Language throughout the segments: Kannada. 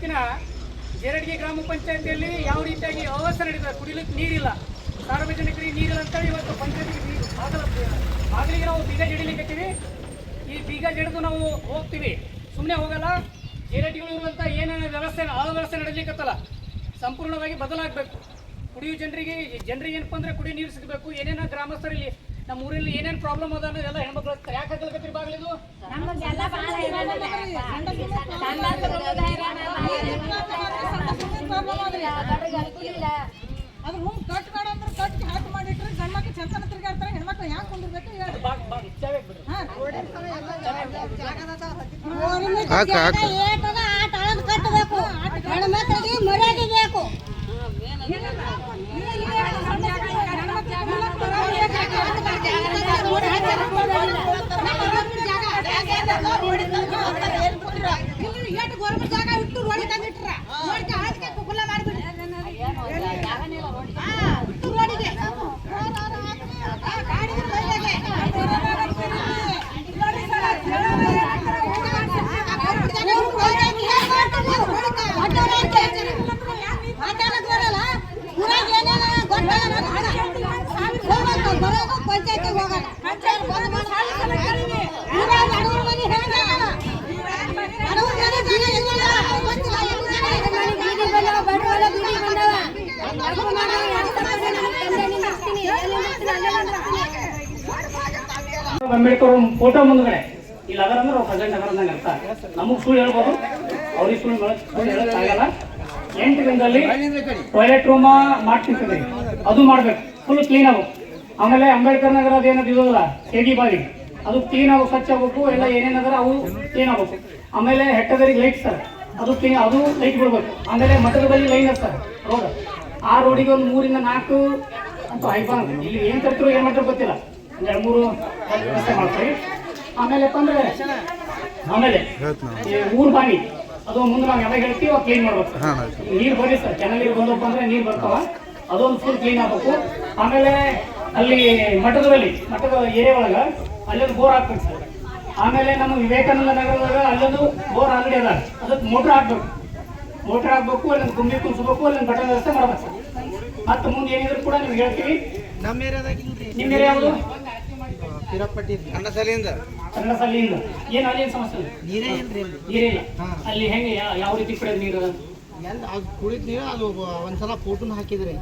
ತಾಲೂಕಿನ ಜೇರಡ್ಗಿ ಗ್ರಾಮ ಪಂಚಾಯತಿಯಲ್ಲಿ ಯಾವ ರೀತಿಯಾಗಿ ಅವ್ಯವಸ್ಥೆ ನಡೀತದೆ, ಕುಡಿಲಿಕ್ಕೆ ನೀರಿಲ್ಲ, ಸಾರ್ವಜನಿಕರಿಗೆ ನೀರಿಲ್ಲ ಅಂತೇಳಿ ಇವತ್ತು ಪಂಚಾಯತಿಗೆ ಆಗಲಿಗೆ ನಾವು ಬೀಗ ಜಡಿಲಿಕ್ಕೆ ಈ ಬೀಗ ಜಡಿದು ನಾವು ಹೋಗ್ತೀವಿ, ಸುಮ್ಮನೆ ಹೋಗಲ್ಲ. ಜೇರಡ್ಗಿಗಳು ಇರುವಂಥ ಏನೇನು ವ್ಯವಸ್ಥೆ ಅವ್ಯವಸ್ಥೆ ನಡೀಲಿಕ್ಕತ್ತಲ್ಲ ಸಂಪೂರ್ಣವಾಗಿ ಬದಲಾಗಬೇಕು. ಕುಡಿಯುವ ಜನರಿಗೆ ಏನಪ್ಪ ಅಂದರೆ ಕುಡಿಯೋ ನೀರು ಸಿಗಬೇಕು. ಏನೇನೋ ಗ್ರಾಮಸ್ಥರಲ್ಲಿ ನಮ್ಮ ಊರಲ್ಲಿ ಏನೇನು ಪ್ರಾಬ್ಲಮ್ ಅದ ಅನ್ನೋದೆಲ್ಲ ಹೆಣ್ಮಕ್ಳು ಯಾಕೆ ಹಾಕಲ್ಕತ್ರಿ ಬಾಗಿಲಿದು ಅದು ಮುಂದೆ ಕಟ್ ಮಾಡಂದ್ರೆ ಕಟ್ ಹಾಕಿ ಮಾಡಿಟ್ರೆ ಗಂಡ್ಮಕ್ಳು ಚಂತನ ತಿರ್ಗಾಡ್ತಾರೆ, ಹೆಣ್ಮಕ್ಳು ಯಾಕೆ ಕುಂದಿರ್ಬೇಕು? ಕಟ್ಟಬೇಕು, ಹೆಣ್ಮಕ್ಳಿಗೆ ಮರ್ಯಾದೆ ಬೇಕು. ಗೌರ್ಮೆಂಟ್ ಜಾಗ ಇಟ್ಟು ರೋಡಿ ತಂದಿಟ್ರ ಕುಲ್ಲ ಮಾಡಿಬಿಟ್ರಿ ರೋಡಿಗೆ ಪಂಚಾಯತಿಗೆ ಹೋಗಲ್ಲ. ಅಂಬೇಡ್ಕರ್ ಫೋಟೋ ಮುಂದ್ಗಡೆ ಇಲ್ಲ ಅದರಂದ್ರೆ ಅವ್ರು ಪ್ರೆಸೆಂಟ್ ಅದರಂದಂಗೆ ಅರ್ಥ. ನಮಗೆ ಸುಳ್ಳು ಹೇಳ್ಬೋದು, ಅವ್ರಿಗೆ ಸುಳ್ಳು ಹೇಳೋಕ್ಕಾಗಲ್ಲ. 8 ದಿನದಲ್ಲಿ ಟಾಯ್ಲೆಟ್ ರೂಮ ಮಾಡ್ತಿರ್ತೀವಿ, ಅದು ಮಾಡ್ಬೇಕು, ಫುಲ್ ಕ್ಲೀನ್ ಆಗ್ಬೇಕು. ಆಮೇಲೆ ಅಂಬೇಡ್ಕರ್ ನಗರ ಅದೇನದು ಇರೋದಿಲ್ಲ ಸೇಗಿ ಬಾಗಿ, ಅದು ಕ್ಲೀನ್ ಆಗಬೇಕು, ಸ್ವಚ್ಛ ಆಗಬೇಕು. ಎಲ್ಲ ಏನೇನದರ ಅವು ಕ್ಲೀನ್ ಆಗಬೇಕು. ಆಮೇಲೆ ಹೆಟ್ಟದರಿಗೆ ಲೈಟ್ ಸರ್, ಅದು ಕ್ಲೀನ್, ಅದು ಲೈಟ್ ಬಿಡ್ಬೇಕು. ಆಮೇಲೆ ಮಠದ ಬಳಿ ಲೈನ್ ಅದ ಸರ್ ರೋಡ್, ಆ ರೋಡಿಗೆ ಒಂದು 3 ಇಂದ 4 ಅಂತ ಹೈಬಾನ್ ಇಲ್ಲಿ ಏನು ತರ್ತಿರೋ ಏನು ಮಾಡ್ತಾರೆ ಗೊತ್ತಿಲ್ಲ, 2-3 ವ್ಯವಸ್ಥೆ ಮಾಡ್ತೀವಿ. ಆಮೇಲೆಪ್ಪ ಅಂದ್ರೆ ಆಮೇಲೆ ಊರು ಬಾವಿ ಅದು ಮುಂದೆ ನಾವು ಯಾವಾಗ ಹೇಳ್ತೀವಿ ಅವಾಗ ಕ್ಲೀನ್ ಮಾಡ್ಬೇಕು. ನೀರು ಬರೀ ಸರ್, ಕೆನಲ್ ನೀರು ಬಂದಪ್ಪ ಅಂದ್ರೆ ನೀರು ಬರ್ತಾವ, ಅದೊಂದು ಫುಲ್ ಕ್ಲೀನ್ ಆಗ್ಬೇಕು. ಆಮೇಲೆ ಅಲ್ಲಿ ಮಠದ ಏರಿಯಾ ಒಳಗೆ ಅಲ್ಲೊಂದು ಬೋರ್ ಹಾಕ್ಬೇಕು ಸರ್. ಆಮೇಲೆ ನಮ್ಮ ವಿವೇಕಾನಂದ ನಗರದಾಗ ಅಲ್ಲೊಂದು ಬೋರ್ ಆಲ್ರೆಡಿ ಅದ, ಅದಕ್ಕೆ ಮೋಟ್ರ್ ಹಾಕ್ಬೇಕು, ಅಲ್ಲೊಂದು ಗುಂಬಿ ಕುಣಿಸ್ಬೇಕು, ಅಲ್ಲೊಂದು ಬಟನ್ ವ್ಯವಸ್ಥೆ ಮಾಡ್ಬೇಕು ಸರ್. ಮತ್ತೆ ಮುಂದೆ ಏನಿದ್ರು ಕೂಡ ನಿಮ್ಗೆ ಹೇಳ್ತೀವಿ. ನಮ್ಮ ಏರಿಯಾದಾಗ ನಿಮ್ಮ ಏರಿಯಾ ಯಾವುದು? ಕನ್ನಡಸಾಲಿಯಿಂದ ಏನು ಅಲ್ಲಿ ಏನು ಸಮಸ್ಯೆ ಇಲ್ಲ, ನೀರಿಲ್ಲ ಅಲ್ಲಿ ಹೆಂಗೆ ಯಾವ ರೀತಿ ಕುಡಿಯೋದು ನೀರು? ಅದು ಕುಡಿದ ನೀರು ಅದು ಒಂದ್ಸಲ ಫೋಟೋನ ಹಾಕಿದ್ರೆ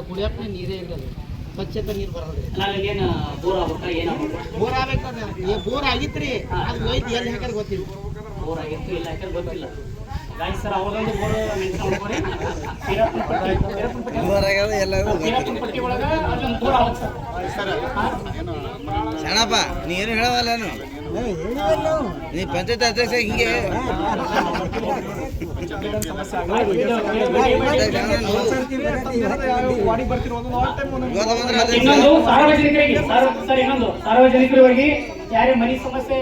ಕುಡಿಯಕ್ಕೆ ನೀರೇ ಇರಲ್ಲ, ಸ್ವಚ್ಛತೆ ನೀರು ಬರೋದು. ಅಲ್ಲಿ ಏನು ಬೋರ್ ಆಗ್ಬೇಕಾ ಏನಾಗ್ಬೇಕು? ಬೋರ್ ಆಗ್ಬೇಕದ ಬೋರ್ ಆಗಿತ್ರಿ, ಅದು ಹೋಯ್ತು ಎಲ್ಲಿ ಹಾಕೋದು ಗೊತ್ತಿಲ್ಲ. ಬೋರ್ ಆಗಿತ್ತು ಇಲ್ಲ ಯಾಕಂದ್ರೆ ಗೊತ್ತಿಲ್ಲ. ಗಾಯ್ಸ್ ಸರ್ ಅವ್ರದೊಂದು ಬೋರ್ ಮೆನ್ಷನ್ ಪಟ್ಟಿ ಒಳಗೆ ಅಲ್ಲೊಂದು ಬೋರ್ ಆಗುತ್ತೆ ಸರ್. ಶರಣಪ್ಪ ನೀನು ಹೇಳವಲ್ಲ, ನೀ ಪಂಚಾಯತ್ ಅಧ್ಯಕ್ಷ ಹಿಂಗೆ ಇನ್ನೊಂದು ಸಾರ್ವಜನಿಕರಿಗೆ ಯಾರೇ ಮನಿ ಸಮಸ್ಯೆ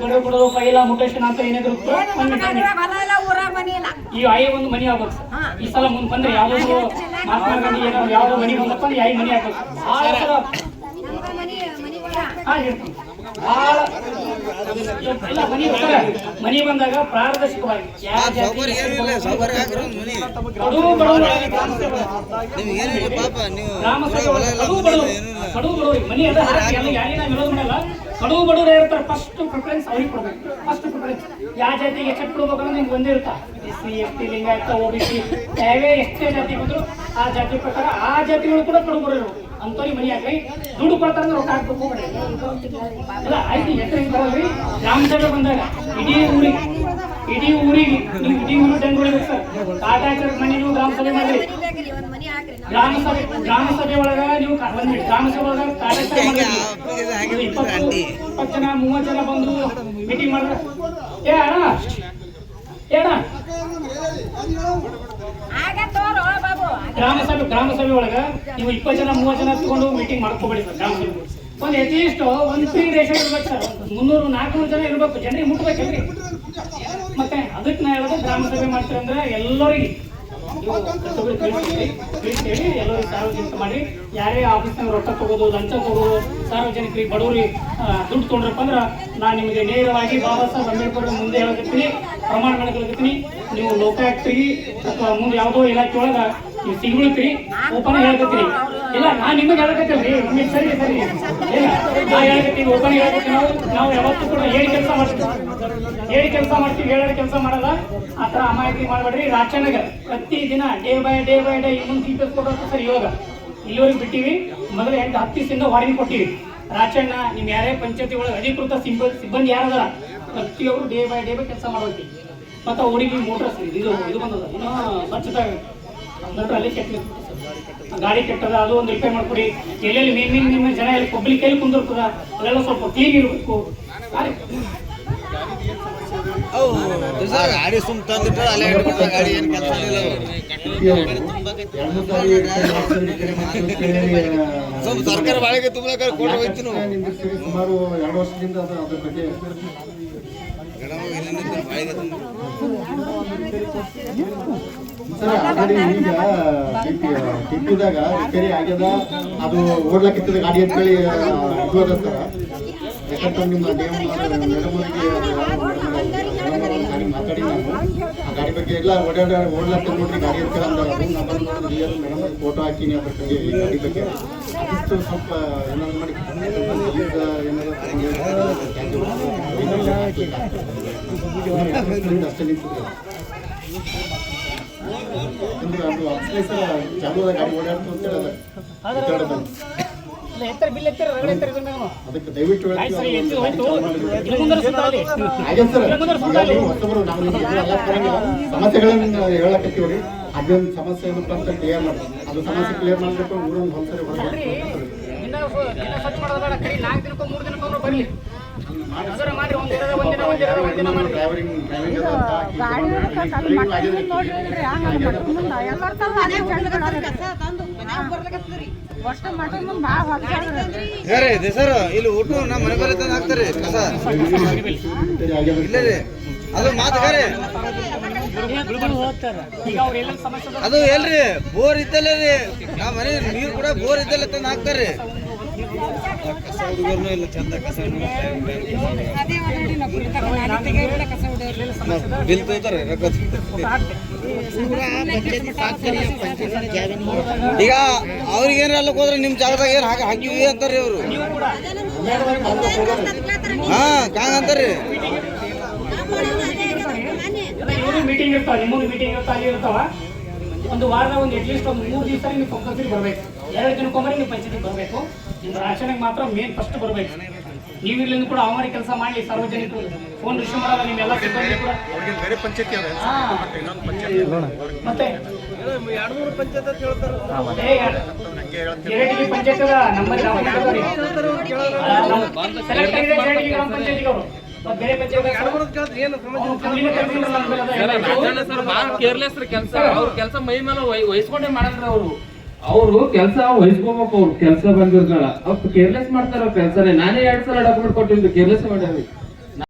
ಬಡವರು ಪೈಲ ಮುಟೇಶನ್ ಅಂತ ಏನಾದ್ರು ಈ ಆಯಿ ಒಂದು ಮನಿ ಆಗ್ಬೇಕು ಸರ್. ಈ ಸಲ ಮುಂದೆ ಬಂದ್ರೆ ಯಾವ್ದು ಮಹಾತ್ಮ ಗಾಂಧಿ ಏನಾದ್ರು ಯಾವ್ದು ಮನಿ ಬಂದಪ್ಪ ಅಂದ್ರೆ ಯಾಯಿ ಮನಿ ಆಗ್ಬೇಕು. ಮನಿ ಬಂದಾಗ ಪಾರದರ್ಶಕವಾಗಿ ಮನಿ ಅದ ಯಾರಿನ ವಿರೋಧ ಮಾಡಲ್ಲ. ಕಡುವು ಬಡವರು ಇರ್ತಾರೆ, ಫಸ್ಟ್ ಪ್ರಿಫರೆನ್ಸ್ ಅವ್ರಿಗೆ ಕೊಡ್ಬೇಕು. ಫಸ್ಟ್ ಪ್ರಿಫರೆನ್ಸ್ ಯಾವ ಜಾತಿಗೆ ಎಷ್ಟು ಕೊಡ್ಬೇಕಂದ್ರೆ ನಿಮ್ಗೆ ಒಂದೇ ಇರ್ತಾ, SC ST ಲಿಂಗಾಯತ OBC ಯಾವೇ ಎಷ್ಟೇ ಜಾತಿ ಬಂದ್ರು ಆ ಜಾತಿ ಪ್ರಕಾರ ಆ ಜಾತಿಗಳು ಕೂಡ ಕಡುವು ಬರೋರು ಅಂಥವ್ರಿಗೆ ಮನಿ ಹಾಕಿ ದುಡ್ಡು ಕೊಡ್ತಾರೆ ರೊಕ್ಕ ಹಾಕ್ಬೇಕು ಅಲ್ಲ. ಆಯ್ತು ಎತ್ತರ ಬರಲ್ರಿ, ಗ್ರಾಮ ಸಭೆ ಬಂದಾಗ ಇಡೀ ಊರಿಗೆ ನೀವು ಇಡೀ ಊರು ಜನಗಳಿಗೆ ಸರ್ ಕಾಟಾಚಾರ ಮನೆ ನೀವು ಗ್ರಾಮ ಸಭೆ ಮಾಡ್ರಿ. ಗ್ರಾಮ ಸಭೆ ಒಳಗ ನೀವು ಬಂದ್ಬಿಟ್ಟು ಗ್ರಾಮ ಸಭೆ ಒಳಗ ಕಾಟಾಚಾರ ಮಾಡಿ 20 ಜನ 30 ಜನ ಬಂದು ಮೀಟಿಂಗ್ ಮಾಡಿದ್ರೆ ಗ್ರಾಮ ಸಭೆ ಒಳಗ ನೀವು 20 ಜನ 30 ಜನ ತಗೊಂಡು ಮೀಟಿಂಗ್ ಮಾಡ್ಕೋಬೇಡಿ ಸರ್. ಗ್ರಾಮ ಸಭೆ ಒಂದು ಅಟ್ಲೀಸ್ಟ್ ಒಂದು ಫ್ರೀ ರೇಷನ್ ಇರ್ಬೇಕು ಸರ್. 300-400 ಜನ ಇರ್ಬೇಕು, ಜನರಿಗೆ ಮುಟ್ಬೇಕಲ್ರಿ. ಮತ್ತೆ ಅದಕ್ಕೆ ನಾ ಹೇಳೋದು ಗ್ರಾಮ ಸಭೆ ಮಾಡ್ತೀವಿ ಅಂದ್ರೆ ಎಲ್ಲರಿಗೆ ತಿಳಿಸ್ತೇವೆ, ಎಲ್ಲರಿಗೂ ಸಾರ್ವಜನಿಕ ಮಾಡಿ. ಯಾರೇ ಆಫೀಸ್ನಾಗ ರೊಕ್ಕ ತಗೋದು, ಲಂಚ ತಗೋದು, ಸಾರ್ವಜನಿಕರಿಗೆ ಬಡವರಿಗೆ ದುಡ್ಡು ತೊಗೊಂಡ್ರಪ್ಪ ಅಂದ್ರೆ ನಾನು ನಿಮಗೆ ನೇರವಾಗಿ ಬಾಬಾ ಸಾಹೇಬ್ ಅಂಬೇಡ್ಕರ್ ಮುಂದೆ ಹೇಳಕತ್ತೀನಿ, ಪ್ರಮಾಣ ಮಾಡಕತ್ತೀನಿ. ನೀವು ಲೋಕಾಯುಕ್ತರಿಗೆ ಅಥವಾ ಮುಂದೆ ಯಾವುದೋ ಇಲಾಖೆ ಒಳಗ ನೀವು ಸಿಗ್ಬಿಡ್ತೀರಿ ಓಪನ್ ಹೇಳ್ಕತ್ತೀರಿ. ಇಲ್ಲ ನಾನು ನಿಮಗೆ ಹೇಳಕತ್ತೀವಿ ನಿಮಗೆ ಸರಿ ಸರಿ ಇಲ್ಲ ನಾ ಹೇಳ್ಕತ್ತೀವಿ ಓಪನ್ ಹೇಳ್ಕತ್ತೀವಿ. ನಾವು ಯಾವತ್ತೂ ಕೂಡ ಹೇಳಿ ಕೆಲಸ ಮಾಡ್ತೀವಿ ಹೇಳೋದು ಕೆಲಸ ಮಾಡಲ್ಲ. ಆ ಥರ ಅಮಾಯಕಿ ಮಾಡಬೇಡ್ರಿ. ರಾಚನಾಗ ಪ್ರತಿ ದಿನ ಡೇ ಬೈ ಡೇ ಇನ್ನೊಂದು ಫೀಚರ್ಸ್ ಕೊಡೋದು ಸರ್ ಇವಾಗ ಇಲ್ಲಿವರೆಗೆ ಬಿಟ್ಟಿವಿ. ಮೊದಲು 8-10 ದಿವಸದಿಂದ ವಾರ್ನಿಂಗ್ ಕೊಟ್ಟಿವಿ. ರಾಚಣ್ಣ ನಿಮ್ ಯಾರೇ ಪಂಚಾಯತಿ ಒಳಗೆ ಅಧಿಕೃತ ಸಿಬ್ಬಂದಿ ಯಾರದಾರ ಪ್ರತಿಯೊಬ್ಬರು ಡೇ ಬೈ ಕೆಲಸ ಮಾಡ್ಬೇಕು. ಮತ್ತು ಹುಡುಗಿ ಮೋಟರ್ಸ್ ಇದು ಬಂದದ ಇನ್ನೂ ಸ್ವಚ್ಛತೆ ಮೋಟರ್ ಅಲ್ಲಿ ಕೆಟ್ಟ ಗಾಡಿ ಕೆಟ್ಟದ ಅದು ಒಂದು ರಿಪೇರ್ ಮಾಡ್ಕೊಡಿ. ಎಲ್ಲೆಲ್ಲಿ ನಿಮ್ಮ ಜನ ಎಲ್ಲಿ ಪಬ್ಲಿಕ್ ಎಲ್ಲಿ ಕುಂದಿರ್ತದ ಅದೆಲ್ಲ ಸ್ವಲ್ಪ ಕ್ಲೀನ್ ಇರಬೇಕು. ಗಾಡಿ ಸುಮ್ ತಂದಿಟ್ಟ ಅಲ್ಲೇ ಇಟ್ಬಿಟ್ಟ ಗಾಡಿ ಏನು ಕೆಲಸ ಇಲ್ಲ. ಸರ್ಕಾರ ಬಾಳಿಗೆ ತುಂಬಲಾಕ ಕೊಟ್ಟು ಹೋಯ್ತು ಸುಮಾರು 2 ವರ್ಷದಿಂದ ಅದ್ರ ಬಗ್ಗೆ ಸರ್ ಆಲ್ರೆಡಿ ಈಗ ಟಿಪ್ಪಿದಾಗ ರಿಪೇರಿ ಆಗ್ಯದ ಅದು ಓಡ್ಲಕ್ಕಿತ್ತದ ಗಾಡಿ ಅಂತೇಳಿ ಇದು ಅದ ಸರ್. ಯಾಕಂದ್ರೆ ನಿಮ್ಮ ಗಾಡಿ ಮಾತಾಡಿ ನಾನು ಆ ಗಾಡಿ ಬಗ್ಗೆ ಎಲ್ಲ ಓಡ್ಲಕ್ಕ ನೋಡ್ರಿ ಗಾಡಿ ಅಂತ ಮೇಡಮ್ ಫೋಟೋ ಹಾಕಿನಿ ಅದ್ರ ಬಗ್ಗೆ ಈ ಗಾಡಿ ಬಗ್ಗೆ ಅಷ್ಟು ಸ್ವಲ್ಪ ಏನಾದ್ರು ಮಾಡಿ ಅಷ್ಟೇ ನಿಂತಿದ್ರು. ಯಾಕಂದ್ರೆ ಅದು ಅಪ್ಲೈಸರ್ ಚಾಲು ಅದ ಗಾಡಿ ಓಡಾಡ್ತು ಅಂತ ಹೇಳೋದು ಅದಕ್ಕೆ ದಯವಿಟ್ಟು ಸಮಸ್ಯೆಗಳನ್ನ ಹೇಳಕತ್ತೀವ್ರಿ. ಅದೊಂದು ಸಮಸ್ಯೆ ಏನಪ್ಪ ಅಂತ ಕ್ಲಿಯರ್ ಮಾಡಿ ಅದು ಸಮಸ್ಯೆ ಕ್ಲಿಯರ್ ಮಾಡ್ಬೇಕು. ಊರೊಂದು ಹೊಲ್ಸರಿ ಸರ್ ಇಲ್ಲಿ ಊಟ ನಮ್ಮ ಮನೆ ಬರ ತಂದು ಹಾಕ್ತಾರೆ ಕಸ ಇಲ್ಲ ರೀ ಅದು ಮಾತುಗಾರೆ ಅದು ಎಲ್ರಿ ಬೋರ್ ಇದ್ದಲ್ಲ ರೀ ನಮ್ಮ ಮನೆ ನೀರು ಕೂಡ ಬೋರ್ ಇದ್ದಲ್ಲ ತಂದು ಹಾಕ್ತಾರೆ. ಕಸ ಹುಡುಗರ್ನು ಇಲ್ಲ ಚಂದ ಕಸ ಬಿಲ್ ತಗೋತಾರೆ ಈಗ ಅವ್ರಿಗೆ ಏನಾರ ಅಲ್ಲಕ್ಕೆ ಹೋದ್ರೆ ನಿಮ್ಮ ಜಾಗದಾಗ ಏನು ಹಾಕಿವಿ ಅಂತಾರ್ರಿ ಅವರು. ಹಾ ಕಾಂಗ್ ಅಂತಾರ್ರಿ. ಮೀಟಿಂಗ್ ಇರ್ತಾವ ನಿಮ್ಮೊಂದು ಮೀಟಿಂಗ್ ಇರ್ತಾವ ಅಲ್ಲಿ ಇರ್ತಾವ. ಒಂದು ವಾರದ ಒಂದು ಅಟ್ಲೀಸ್ಟ್ ಒಂದು 3 ದಿವಸ ನೀವು ಕಂಪಲ್ಸರಿ ಬರಬೇಕು. 2 ದಿನಕ್ಕೊಮ್ಮೆ ನೀವು ಪಂಚಾಯತಿಗೆ ಬರಬೇಕು. ನಿಮ್ಮ ರಾಶನಿಗೆ ಮಾತ್ರ ಮೇನ್ ಫಸ್ಟ್ ಬರಬೇಕು. ನೀವು ಇಲ್ಲಿಂದ ಕೂಡ ಅವಮಾರಿ ಕೆಲಸ ಮಾಡಲಿ. ಸಾರ್ವಜನಿಕರು ಫೋನ್ ರಿಸೀವ್ ಮಾಡಲ್ಲ. ನಿಮ್ಮೆಲ್ಲ ಸಿಬ್ಬಂದಿ ಕೂಡ ಬೇರೆ ಪಂಚಾಯತಿ ಮತ್ತೆ 2-3 ಪಂಚಾಯತ್ ಅಂತ ಹೇಳ್ತಾರೆ. ಎರಡಿಗೆ ಪಂಚಾಯತ್ ನಂಬರ್ ಸೆಲೆಕ್ಟ್ ಆಗಿದೆ. ಎರಡಿಗೆ ಗ್ರಾಮ ಪಂಚಾಯತಿಗೆ ಅವರು ಬೇರೆ ಕೇರ್ಲೆಸ್ ಕೆಲಸ ಅವ್ರ ಕೆಲಸ ಮೈ ಮೇಲೆ ವಹಿಸ್ಕೊಂಡೇ ಮಾಡಂದ್ರ ಅವರು ಕೆಲಸ ವಹಿಸ್ಕೋಬೇಕು. ಅವ್ರು ಕೆಲಸ ಬಂದಿರ್ತಾಳ ಅವ್ರು ಕೇರ್ಲೆಸ್ ಮಾಡ್ತಾರ ಕೆಲಸನೇ. ನಾನೇ 2 ಸಲ ಡಾಕ್ಯುಮೆಂಟ್ ಕೊಟ್ಟಿದ್ದು ಕೇರ್ಲೆಸ್ ಮಾಡ್ಯಾರ.